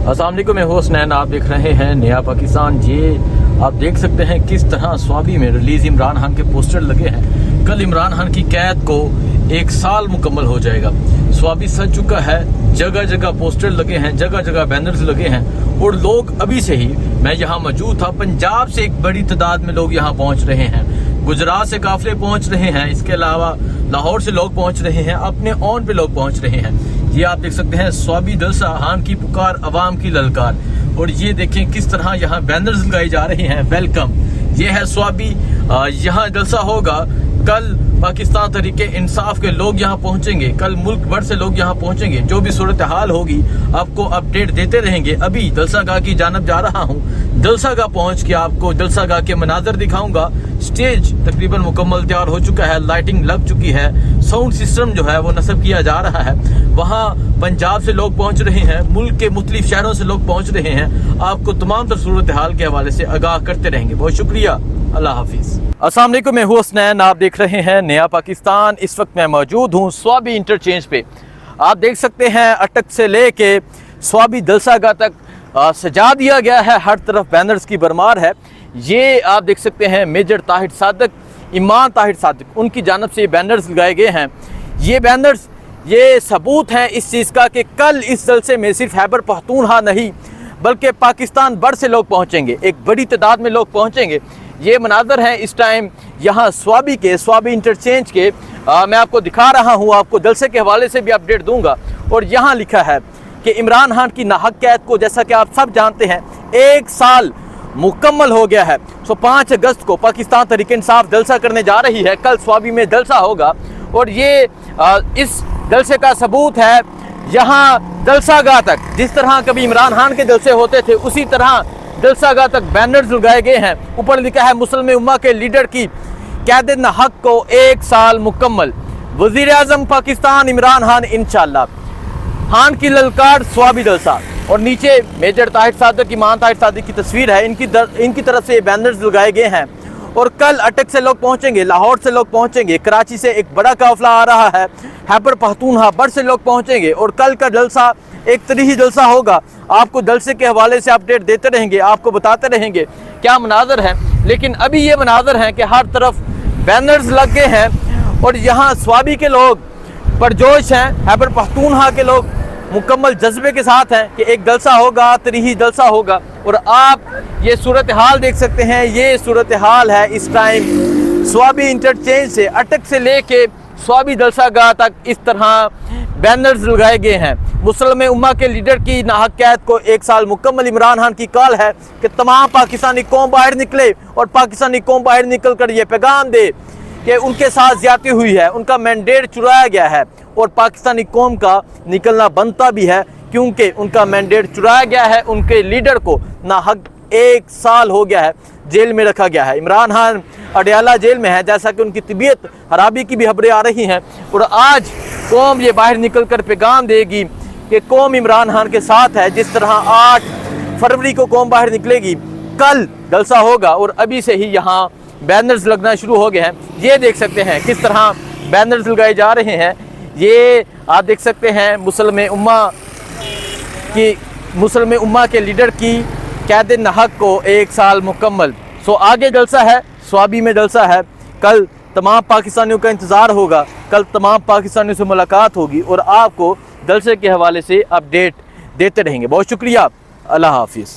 अस्सलाम वालेकुम, मैं हुसनैन, आप देख रहे हैं नया पाकिस्तान। ये आप देख सकते हैं किस तरह स्वाबी में रिलीज इमरान खान के पोस्टर लगे हैं। कल इमरान खान की कैद को 1 साल मुकम्मल हो जाएगा। स्वाबी सज चुका है, जगह जगह पोस्टर लगे हैं, जगह जगह बैनर्स लगे हैं और लोग अभी से ही, मैं यहाँ मौजूद था, पंजाब से एक बड़ी तादाद में लोग यहाँ पहुँच रहे हैं, गुजरात से काफिले पहुँच रहे हैं, इसके अलावा लाहौर से लोग पहुँच रहे हैं, अपने ऑन पे लोग पहुँच रहे हैं। ये आप देख सकते हैं स्वाबी जलसा, खान की पुकार, अवाम की ललकार। और ये देखें किस तरह यहाँ बैनर्स लगाए जा रहे हैं, वेलकम। ये है स्वाबी, यहाँ जलसा होगा। कल पाकिस्तान तरीके इंसाफ के लोग यहाँ पहुँचेंगे, कल मुल्क भर से लोग यहाँ पहुँचेंगे। जो भी सूरत हाल होगी आपको अपडेट देते रहेंगे। अभी जलसा गाह की जानब जा रहा हूँ, जलसा गाह पहुँच के आपको जलसा गाह के मनाजर दिखाऊंगा। स्टेज तकरीबन मुकम्मल तैयार हो चुका है, लाइटिंग लग चुकी है, साउंड सिस्टम जो है वो नस्ब किया जा रहा है। वहाँ पंजाब से लोग पहुँच रहे हैं, मुल्क के मुख्तलिफ शहरों से लोग पहुँच रहे हैं। आपको तमाम तर सूरत हाल के हवाले से आगाह करते रहेंगे। बहुत शुक्रिया, अल्लाह हाफिज़। अस्सलाम वालेकुम, मैं हुसनैन, आप देख रहे हैं नया पाकिस्तान। इस वक्त मैं मौजूद हूँ स्वाबी इंटरचेंज पे। आप देख सकते हैं अटक से लेके स्वाबी जलसा गाह तक सजा दिया गया है, हर तरफ बैनर्स की भरमार है। ये आप देख सकते हैं मेजर ताहिर सादिक, इमाम ताहिर सादिक, उनकी जानब से ये बैनर्स लगाए गए हैं। ये बैनर्स ये सबूत हैं इस चीज़ का कि कल इस जलसे में सिर्फ खैबर पख्तूनख्वा नहीं बल्कि पाकिस्तान भर से लोग पहुँचेंगे, एक बड़ी तादाद में लोग पहुँचेंगे। ये मनाजर हैं इस टाइम यहाँ स्वाबी के, स्वाबी इंटरचेंज के। मैं आपको दिखा रहा हूँ, आपको जलसे के हवाले से भी अपडेट दूंगा। और यहाँ लिखा है कि इमरान खान की नाहक कैद को, जैसा कि आप सब जानते हैं, 1 साल मुकम्मल हो गया है। 5 अगस्त को पाकिस्तान तहरीक इंसाफ जलसा करने जा रही है। कल स्वाबी में जलसा होगा और ये इस जलसे का सबूत है। यहाँ जलसा गाह तक जिस तरह कभी इमरान खान के जलसे होते थे, उसी तरह जलसा गाह तक बैनर्स लगाए गए हैं। ऊपर लिखा है मुस्लिम उम्मा के लीडर की कैद नाहक को 1 साल मुकम्मल, वज़ीर आज़म पाकिस्तान इमरान खान इंशाअल्लाह, खान की ललकार स्वाबी जलसा। और नीचे मेजर ताहिर सादिक, इमाम ताहिर सादिक की तस्वीर है। इनकी तरफ से बैनर्स लगाए गए हैं। और कल अटक से लोग पहुंचेंगे, लाहौर से लोग पहुंचेंगे, कराची से एक बड़ा काफिला आ रहा है, खैबर पख्तूनख्वा भर से लोग पहुंचेंगे। और कल का जलसा एक तरीही जलसा होगा। आपको जलसे के हवाले से अपडेट देते रहेंगे, आपको बताते रहेंगे क्या मनाजर है। लेकिन अभी ये मनाजर हैं कि हर तरफ बैनर्स लग गए हैं और यहाँ स्वाबी के लोग परजोश हैं, खैबर पख्तूनख्वा के लोग मुकम्मल जज्बे के साथ हैं कि एक जलसा होगा, तरीही जलसा होगा। और आप ये सूरत हाल देख सकते हैं, ये सूरत हाल है इस टाइम स्वाबी इंटरचेंज से अटक से लेके स्वाबी जलसा गाह तक। इस तरह बैनर्स लगाए गए हैं। मुस्लिम उम्मा के लीडर की नाहक कैद को 1 साल मुकम्मल। इमरान खान की कॉल है कि तमाम पाकिस्तानी कौम बाहर निकले और पाकिस्तानी कौम बाहर निकल कर ये पैगाम दे कि उनके साथ ज्यादती हुई है, उनका मैंडेट चुराया गया है। और पाकिस्तानी कौम का निकलना बनता भी है, क्योंकि उनका मैंडेट चुराया गया है। उनके लीडर को नाहक 1 साल हो गया है, जेल में रखा गया है। इमरान खान अडयाला जेल में है, जैसा कि उनकी तबीयत खराबी की भी खबरें आ रही हैं। और आज कौम ये बाहर निकल कर पैगाम देगी कि कौम इमरान खान के साथ है। जिस तरह 8 फरवरी को कौम बाहर निकलेगी, कल जलसा होगा और अभी से ही यहाँ बैनर्स लगना शुरू हो गए हैं। ये देख सकते हैं किस तरह बैनर्स लगाए जा रहे हैं। ये आप देख सकते हैं मुस्लिम उम्मा के लीडर की कैद नाहक को 1 साल मुकम्मल। आगे जलसा है, स्वाबी में जलसा है। कल तमाम पाकिस्तानियों का इंतज़ार होगा, कल तमाम पाकिस्तानियों से मुलाकात होगी और आपको जलसे के हवाले से अपडेट देते रहेंगे। बहुत शुक्रिया, अल्लाह हाफिज़।